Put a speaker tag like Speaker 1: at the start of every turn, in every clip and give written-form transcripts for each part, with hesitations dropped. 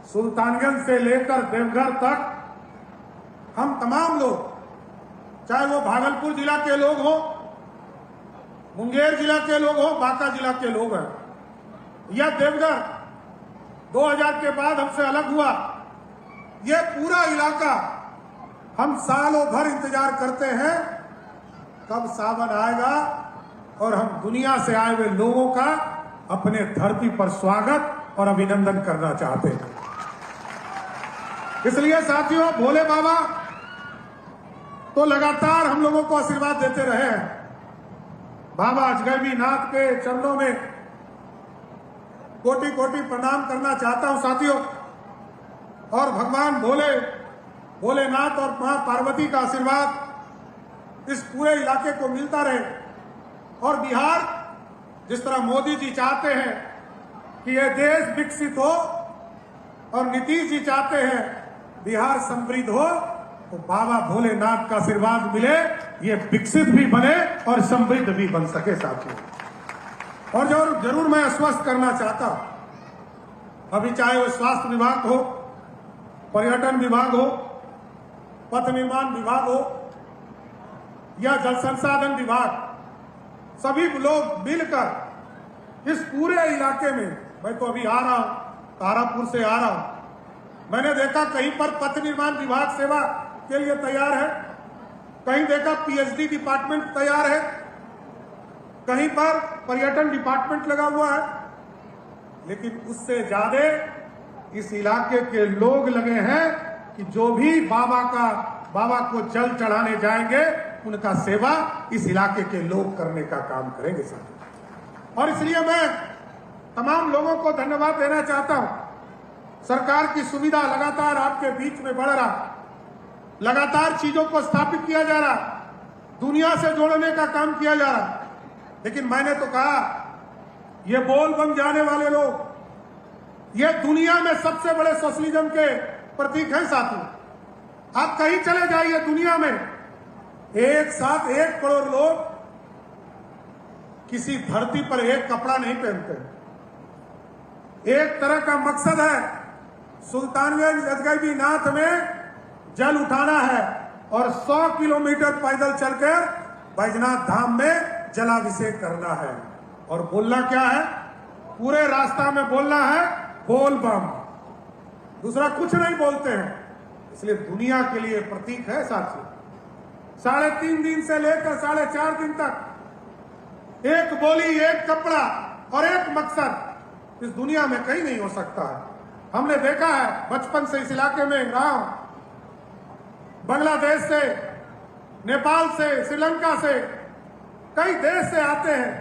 Speaker 1: सुल्तानगंज से लेकर देवघर तक हम तमाम लोग, चाहे वो भागलपुर जिला के लोग हो, मुंगेर जिला के लोग हो, बांका जिला के लोग हैं, या देवघर 2000 के बाद हमसे अलग हुआ, ये पूरा इलाका हम सालों भर इंतजार करते हैं कब सावन आएगा और हम दुनिया से आए हुए लोगों का अपने धरती पर स्वागत और अभिनंदन करना चाहते हैं। इसलिए साथियों, भोले बाबा तो लगातार हम लोगों को आशीर्वाद देते रहे हैं। बाबा अजगैबी नाथ के चरणों में कोटि कोटि प्रणाम करना चाहता हूं साथियों, और भगवान भोलेनाथ और मां पार्वती का आशीर्वाद इस पूरे इलाके को मिलता रहे, और बिहार जिस तरह मोदी जी चाहते हैं कि यह देश विकसित हो और नीतीश जी चाहते हैं बिहार समृद्ध हो, तो बाबा भोलेनाथ का आशीर्वाद मिले, ये विकसित भी बने और समृद्ध भी बन सके साथियों। और जरूर मैं आश्वस्त करना चाहता हूं, अभी चाहे वो स्वास्थ्य विभाग हो, पर्यटन विभाग हो, पथ निर्माण विभाग हो या जल संसाधन विभाग, सभी लोग मिलकर इस पूरे इलाके में, मैं तो अभी आ रहा हूं, तारापुर से आ रहा हूं, मैंने देखा कहीं पर पथ निर्माण विभाग सेवा के लिए तैयार है, कहीं देखा पीएचडी डिपार्टमेंट तैयार है, कहीं पर पर्यटन डिपार्टमेंट लगा हुआ है, लेकिन उससे ज्यादा इस इलाके के लोग लगे हैं कि जो भी बाबा को जल चढ़ाने जाएंगे उनका सेवा इस इलाके के लोग करने का काम करेंगे साथियों। और इसलिए मैं तमाम लोगों को धन्यवाद देना चाहता हूं। सरकार की सुविधा लगातार आपके बीच में बढ़ रहा, लगातार चीजों को स्थापित किया जा रहा, दुनिया से जोड़ने का काम किया जा रहा, लेकिन मैंने तो कहा ये बोल बम जाने वाले लोग ये दुनिया में सबसे बड़े सोशलिज्म के प्रतीक हैं साथियों। आप कहीं चले जाइए दुनिया में, एक साथ 1 करोड़ लोग किसी धरती पर एक कपड़ा नहीं पहनते। एक तरह का मकसद है सुल्तानगंज अजगैबी नाथ में जल उठाना है और 100 किलोमीटर पैदल चलकर बैजनाथ धाम में जलाभिषेक करना है। और बोलना क्या है? पूरे रास्ता में बोलना है बोल बम, दूसरा कुछ नहीं बोलते हैं। इसलिए दुनिया के लिए प्रतीक है साथियों। 3.5 दिन से लेकर 4.5 दिन तक एक बोली, एक कपड़ा और एक मकसद इस दुनिया में कहीं नहीं हो सकता है। हमने देखा है, बचपन से इस इलाके में रहा हूं, बांग्लादेश से, नेपाल से, श्रीलंका से, कई देश से आते हैं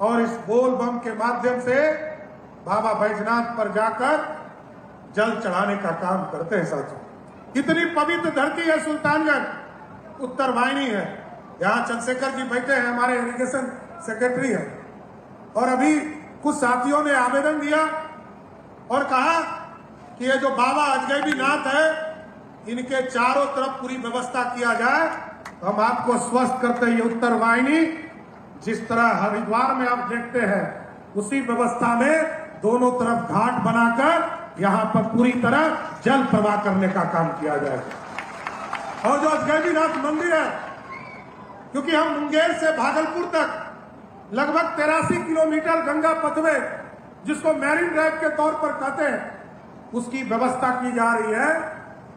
Speaker 1: और इस बोल बम के माध्यम से बाबा बैजनाथ पर जाकर जल चढ़ाने का काम करते हैं साथियों। इतनी पवित्र धरती है सुल्तानगंज, उत्तर वाहिनी है। यहाँ चंद्रशेखर जी बैठे हैं, हमारे इरिगेशन सेक्रेटरी हैं, और अभी कुछ साथियों ने आवेदन दिया और कहा कि ये जो बाबा अजगैबी नाथ है इनके चारों तरफ पूरी व्यवस्था किया जाए। तो हम आपको स्वस्थ करते हैं, ये उत्तर वाहिनी जिस तरह हरिद्वार में आप देखते हैं उसी व्यवस्था में दोनों तरफ घाट बनाकर यहाँ पर पूरी तरह जल प्रवाह करने का काम किया जाएगा। और जो अजगैबी नाथ मंदिर है, क्योंकि हम मुंगेर से भागलपुर तक लगभग 83 किलोमीटर गंगा पथवे, जिसको मैरीन ड्राइव के तौर पर कहते हैं, उसकी व्यवस्था की जा रही है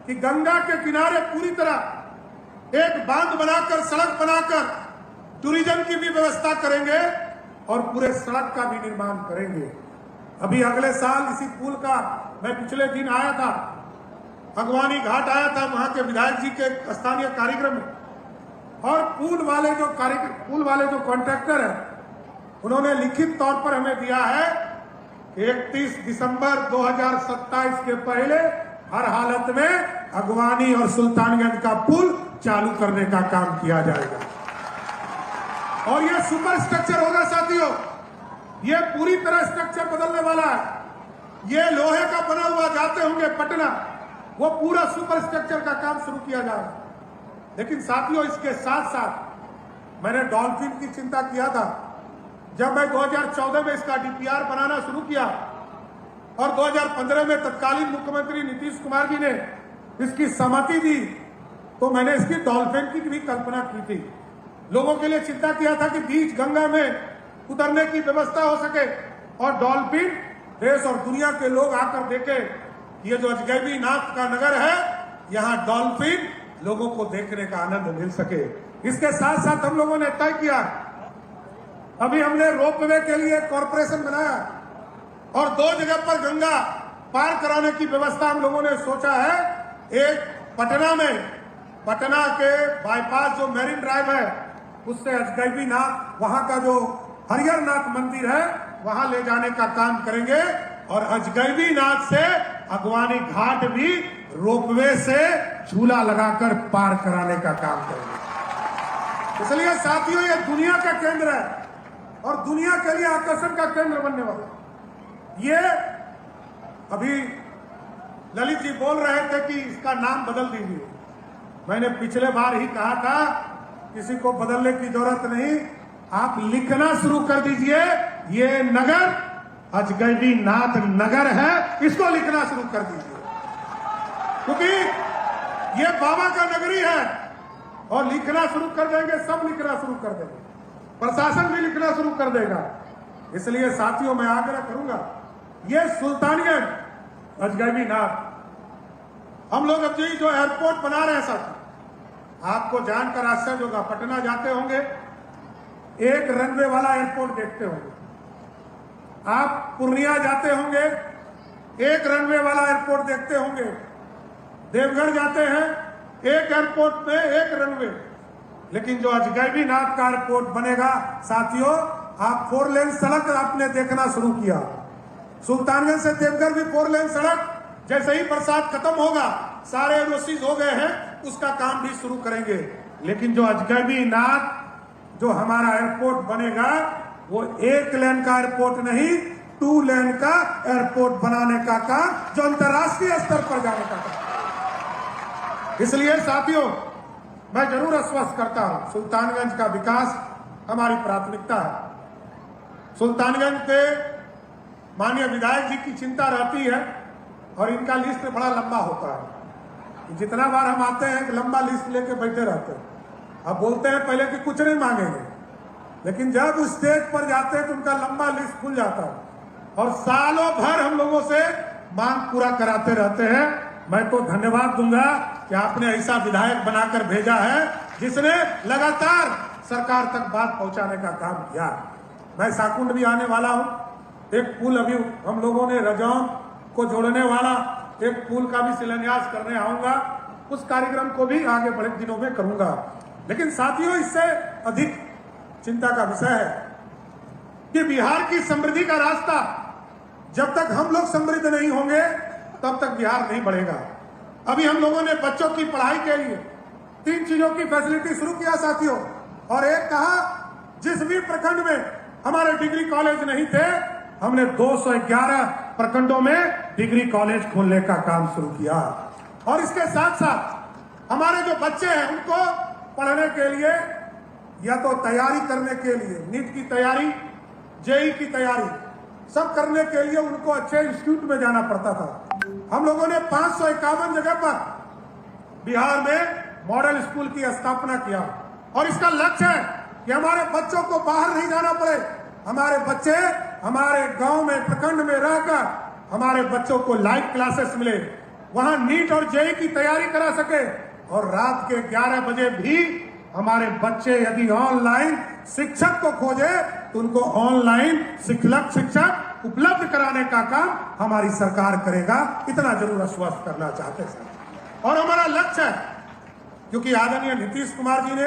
Speaker 1: कि गंगा के किनारे पूरी तरह एक बांध बनाकर, सड़क बनाकर टूरिज्म की भी व्यवस्था करेंगे और पूरे सड़क का भी निर्माण करेंगे। अभी अगले साल इसी पुल का, मैं पिछले दिन आया था, अगवानी घाट आया था, वहां के विधायक जी के स्थानीय कार्यक्रम में, और पुल वाले जो कॉन्ट्रैक्टर है उन्होंने लिखित तौर पर हमें दिया है 31 दिसंबर 2027 के पहले हर हालत में अगवानी और सुल्तानगंज का पुल चालू करने का काम किया जाएगा। और यह सुपर स्ट्रक्चर होगा साथियों, ये पूरी तरह स्ट्रक्चर बदलने वाला है। ये लोहे का बना हुआ जाते होंगे पटना, वो पूरा सुपर स्ट्रक्चर का काम शुरू किया जाएगा। लेकिन साथियों, इसके साथ साथ मैंने डॉल्फिन की चिंता किया था। जब मैं 2014 में इसका डीपीआर बनाना शुरू किया और 2015 में तत्कालीन मुख्यमंत्री नीतीश कुमार जी ने इसकी सहमति दी तो मैंने इसकी डॉल्फिन की भी कल्पना की थी। लोगों के लिए चिंता किया था कि बीच गंगा में उतरने की व्यवस्था हो सके और डॉल्फिन देश और दुनिया के लोग आकर देखे ये जो अजगैबी नाथ का नगर है, यहाँ डॉल्फिन लोगों को देखने का आनंद मिल सके। इसके साथ साथ हम लोगों ने तय किया, अभी हमने रोपवे के लिए कॉरपोरेशन बनाया और 2 जगह पर गंगा पार कराने की व्यवस्था हम लोगों ने सोचा है। एक पटना में, पटना के बाईपास जो मेरिन ड्राइव है उससे अजगैबी नाथ, वहां का जो हरिहर नाथ मंदिर है वहां ले जाने का काम करेंगे और अजगैबी नाथ से अगवानी घाट भी रोपवे से झूला लगाकर पार कराने का काम करेंगे। इसलिए साथियों, ये दुनिया का केंद्र है और दुनिया के लिए आकर्षण का केंद्र बनने वाला। ये अभी ललित जी बोल रहे थे कि इसका नाम बदल दीजिए। मैंने पिछले बार ही कहा था किसी को बदलने की जरूरत नहीं, आप लिखना शुरू कर दीजिए, ये नगर अजगैबी नाथ नगर है, इसको लिखना शुरू कर दीजिए, क्योंकि ये बाबा का नगरी है। और लिखना शुरू कर देंगे, सब लिखना शुरू कर देंगे, प्रशासन भी लिखना शुरू कर देगा। इसलिए साथियों, मैं आग्रह करूंगा, ये सुल्तानगंज अजगैबी नाथ, हम लोग अब जो एयरपोर्ट बना रहे हैं साथी, आपको जानकर आश्चर्य होगा, पटना जाते होंगे एक रनवे वाला एयरपोर्ट देखते होंगे, आप पूर्णिया जाते होंगे एक रनवे वाला एयरपोर्ट देखते होंगे, देवघर जाते हैं एक एयरपोर्ट में एक रनवे। लेकिन जो अजगैबी नाथ का एयरपोर्ट बनेगा साथियों, आप 4 लेन सड़क आपने देखना शुरू किया। सुल्तानगंज से देवघर भी 4 लेन सड़क, जैसे ही बरसात खत्म होगा, सारे एनओसीज हो गए हैं, उसका काम भी शुरू करेंगे। लेकिन जो अजगैबी नाथ जो हमारा एयरपोर्ट बनेगा, वो 1 लेन का एयरपोर्ट नहीं, 2 लेन का एयरपोर्ट बनाने का काम, जो अंतर्राष्ट्रीय स्तर पर जाने का काम। इसलिए साथियों, मैं जरूर आश्वस्त करता हूं, सुल्तानगंज का विकास हमारी प्राथमिकता है। सुल्तानगंज पे माननीय विधायक जी की चिंता रहती है और इनका लिस्ट बड़ा लंबा होता है। जितना बार हम आते हैं एक लंबा लिस्ट लेके बैठे रहते हैं। अब बोलते हैं पहले कि कुछ नहीं मांगेंगे, लेकिन जब उस स्टेज पर जाते हैं तो उनका लंबा लिस्ट खुल जाता है और सालों भर हम लोगों से मांग पूरा कराते रहते हैं। मैं तो धन्यवाद दूंगा कि आपने ऐसा विधायक बनाकर भेजा है जिसने लगातार सरकार तक बात पहुंचाने का काम किया। मैं साकुंड भी आने वाला हूं, एक पुल अभी हम लोगों ने रजौन को जोड़ने वाला एक पुल का भी शिलान्यास करने आऊंगा, उस कार्यक्रम को भी आगे बड़े दिनों में करूंगा। लेकिन साथियों, इससे अधिक चिंता का विषय है कि बिहार की समृद्धि का रास्ता, जब तक हम लोग समृद्ध नहीं होंगे तब तक बिहार नहीं बढ़ेगा। अभी हम लोगों ने बच्चों की पढ़ाई के लिए 3 चीजों की फैसिलिटी शुरू किया साथियों, और एक कहा जिस भी प्रखंड में हमारे डिग्री कॉलेज नहीं थे, हमने 211 प्रखंडों में डिग्री कॉलेज खोलने का काम शुरू किया। और इसके साथ साथ हमारे जो बच्चे हैं उनको पढ़ने के लिए या तो तैयारी करने के लिए, नीट की तैयारी, जेई की तैयारी, सब करने के लिए उनको अच्छे इंस्टीट्यूट में जाना पड़ता था। हम लोगों ने 551 जगह पर बिहार में मॉडल स्कूल की स्थापना किया और इसका लक्ष्य है कि हमारे बच्चों को बाहर नहीं जाना पड़े, हमारे बच्चे हमारे गांव में, प्रखंड में रहकर हमारे बच्चों को लाइव क्लासेस मिले, वहां नीट और जेई की तैयारी करा सके और रात के 11 बजे भी हमारे बच्चे यदि ऑनलाइन शिक्षक को खोजे तो उनको ऑनलाइन शिक्षक उपलब्ध कराने का काम हमारी सरकार करेगा। इतना जरूर आश्वस्त करना चाहते हैं। और हमारा लक्ष्य है, क्योंकि आदरणीय नीतीश कुमार जी ने,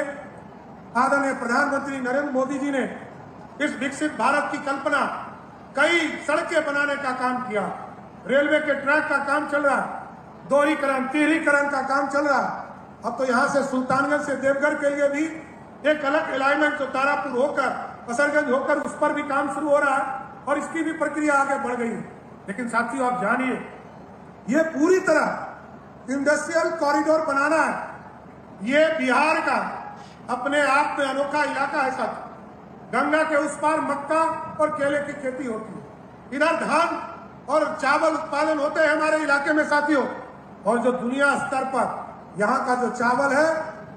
Speaker 1: आदरणीय प्रधानमंत्री नरेंद्र मोदी जी ने इस विकसित भारत की कल्पना, कई सड़कें बनाने का काम किया, रेलवे के ट्रैक का काम चल रहा, दोहरीकरण तिहरीकरण का काम चल रहा। अब तो यहां से सुल्तानगंज से देवघर के लिए भी एक अलग अलाइनमेंट जो तारापुर होकर असरगंज होकर उस पर भी काम शुरू हो रहा है और इसकी भी प्रक्रिया आगे बढ़ गई। लेकिन साथियों, आप जानिए, ये पूरी तरह इंडस्ट्रियल कॉरिडोर बनाना है। ये बिहार का अपने आप में अनोखा इलाका है साथियों। गंगा के उस पार मक्का और केले की खेती होती है, इधर धान और चावल उत्पादन होते हैं हमारे इलाके में साथियों। और जो दुनिया स्तर पर यहाँ का जो चावल है,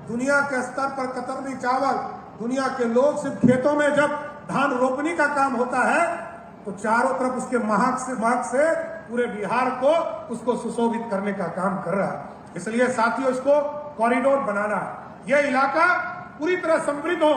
Speaker 1: दुनिया के स्तर पर कतरनी चावल, दुनिया के लोग सिर्फ खेतों में जब धान रोपनी का काम होता है तो चारों तरफ उसके महक से पूरे बिहार को उसको सुशोभित करने का काम कर रहा है। इसलिए साथियों इसको कॉरिडोर बनाना है, यह इलाका पूरी तरह समृद्ध हो,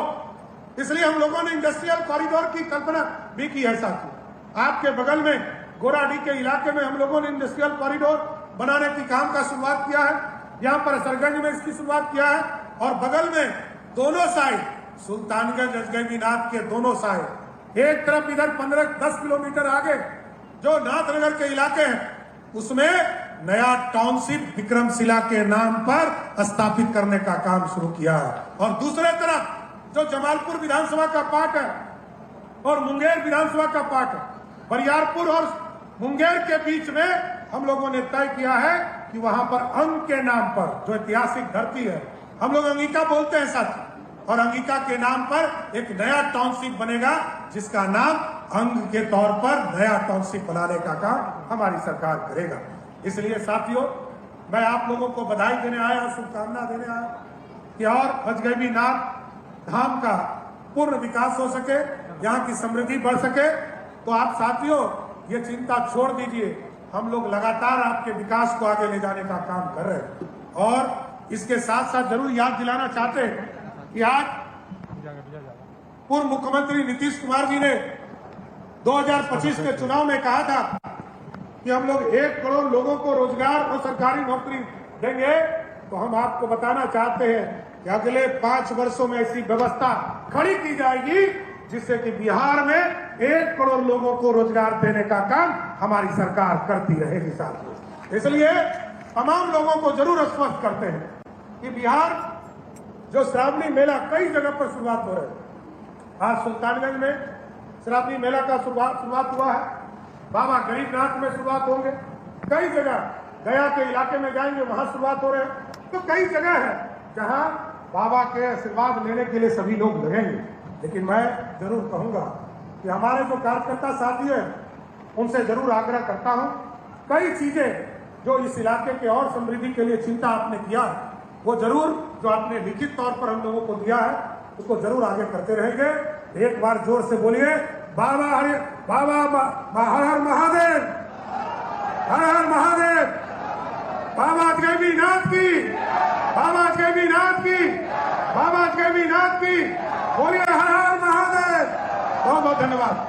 Speaker 1: इसलिए हम लोगों ने इंडस्ट्रियल कॉरिडोर की कल्पना भी की है साथियों। आपके बगल में गोराडी के इलाके में हम लोगों ने इंडस्ट्रियल कॉरिडोर बनाने की काम का शुरुआत किया है, यहाँ पर सरगंज में इसकी शुरुआत किया है। और बगल में दोनों साइड सुल्तानगंज अजगैबीनाथ के दोनों साइड, एक तरफ इधर 15-10 किलोमीटर आगे जो नाथनगर के इलाके हैं उसमें नया टाउनशिप विक्रमशिला के नाम पर स्थापित करने का काम शुरू किया है। और दूसरे तरफ जो जमालपुर विधानसभा का पार्ट है और मुंगेर विधानसभा का पार्ट है, बरियारपुर और मुंगेर के बीच में हम लोगों ने तय किया है कि वहां पर अंग के नाम पर जो ऐतिहासिक धरती है, हम लोग अंगिका बोलते हैं साथी, और अंगिका के नाम पर एक नया टाउनशिप बनेगा जिसका नाम अंग के तौर पर नया टाउनशिप बनाने का काम हमारी सरकार करेगा। इसलिए साथियों मैं आप लोगों को बधाई देने आया, शुभकामना देने आया कि और अजगैबीनाथ धाम का पूर्ण विकास हो सके, यहाँ की समृद्धि बढ़ सके। तो आप साथियों ये चिंता छोड़ दीजिए, हम लोग लगातार आपके विकास को आगे ले जाने का काम कर रहे हैं। और इसके साथ साथ जरूर याद दिलाना चाहते हैं कि आज पूर्व मुख्यमंत्री नीतीश कुमार जी ने 2025 के चुनाव में कहा था कि हम लोग 1 करोड़ लोगों को रोजगार और सरकारी नौकरी देंगे। तो हम आपको बताना चाहते हैं कि अगले 5 वर्षों में ऐसी व्यवस्था खड़ी की जाएगी जिससे कि बिहार में 1 करोड़ लोगों को रोजगार देने का काम हमारी सरकार करती रहेगी साथियों। इसलिए तमाम लोगों को जरूर आश्वस्त करते हैं कि बिहार जो श्रावणी मेला कई जगह पर शुरुआत हो रही है, आज सुल्तानगंज में श्रावणी मेला का शुरुआत हुआ है, बाबा गरीबनाथ में शुरुआत होंगे, कई जगह गया के इलाके में जाएंगे वहां शुरुआत हो रहे हैं। तो कई जगह है जहां बाबा के आशीर्वाद लेने के लिए सभी लोग लगेंगे। लेकिन मैं जरूर कहूंगा कि हमारे जो कार्यकर्ता साथी हैं उनसे जरूर आग्रह करता हूं, कई चीजें जो इस इलाके के और समृद्धि के लिए चिंता आपने किया वो जरूर जो आपने लिखित तौर पर हम लोगों को दिया है उसको जरूर आगे करते रहेंगे। एक बार जोर से बोलिए बाबा हर हर महादेव, हर हर महादेव, बाबा अजगैबीनाथ की, बाबा अजगैबीनाथ की, बाबा अजगैबीनाथ की, बोलिए हर हर महादेव। बहुत बहुत धन्यवाद।